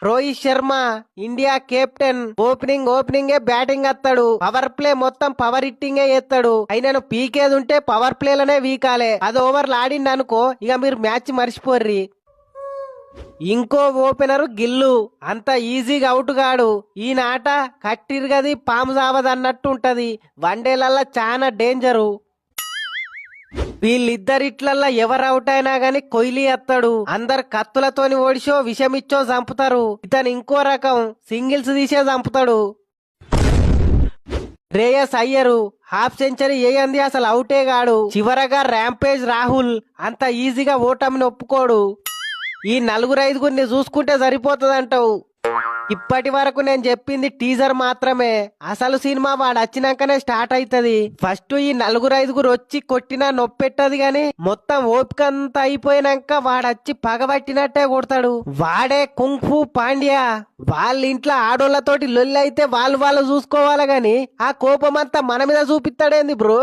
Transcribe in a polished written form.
Rohit Sharma India captain ఓపెనింగే batting అత్తాడు. Power play మొత్తం పవర్ హిట్టింగే చేస్తాడు. అయినను పీకేది ఉంటే పవర్ ప్లేలనే వీకాలే. అది ఓవర్లు ఆడింది అనుకో ఇక మీరు మ్యాచ్ మర్చిపోర్రి. ఇంకో ఓపెనరు గిల్లు అంత ఈజీగా అవుట్ గాడు. ఈ నాట కట్టిరుగది పాము సావదు అన్నట్టు ఉంటది. వన్డేలల్లా చాలా డేంజరు. వీళ్ళిద్దరిట్లల్లా ఎవరు అవుట్ అయినా గాని కొహ్లీ అత్తాడు. అందరు కత్తులతోని ఓడిసో విషమిచ్చో చంపుతారు. ఇతను ఇంకో రకం, సింగిల్స్ తీసే చంపుతాడు. శ్రేయస్ అయ్యరు హాఫ్ సెంచరీ వేయంది అసలు అవుటే గాడు. చివరగా ర్యాంపేజ్ రాహుల్ అంత ఈజీగా ఓటమిని ఒప్పుకోడు. ఈ నలుగురు ఐదుగురిని చూసుకుంటే సరిపోతుందంటావు. ఇప్పటి వరకు నేను చెప్పింది టీజర్ మాత్రమే. అసలు సినిమా వాడు వచ్చినాకనే స్టార్ట్ అవుతుంది. ఫస్ట్ ఈ నలుగురు ఐదుగురు వచ్చి కొట్టినా నొప్పెట్టది గాని మొత్తం ఓపిక అంతా అయిపోయినాక వాడొచ్చి పగబట్టినట్టే కొడతాడు. వాడే కుంగ్ఫు పాండ్యా. వాళ్ళ ఇంట్లో ఆడోళ్లతోటి లొల్లి అయితే వాళ్ళు చూసుకోవాలి గాని ఆ కోపం అంతా మన మీద చూపిస్తాడేంది బ్రో.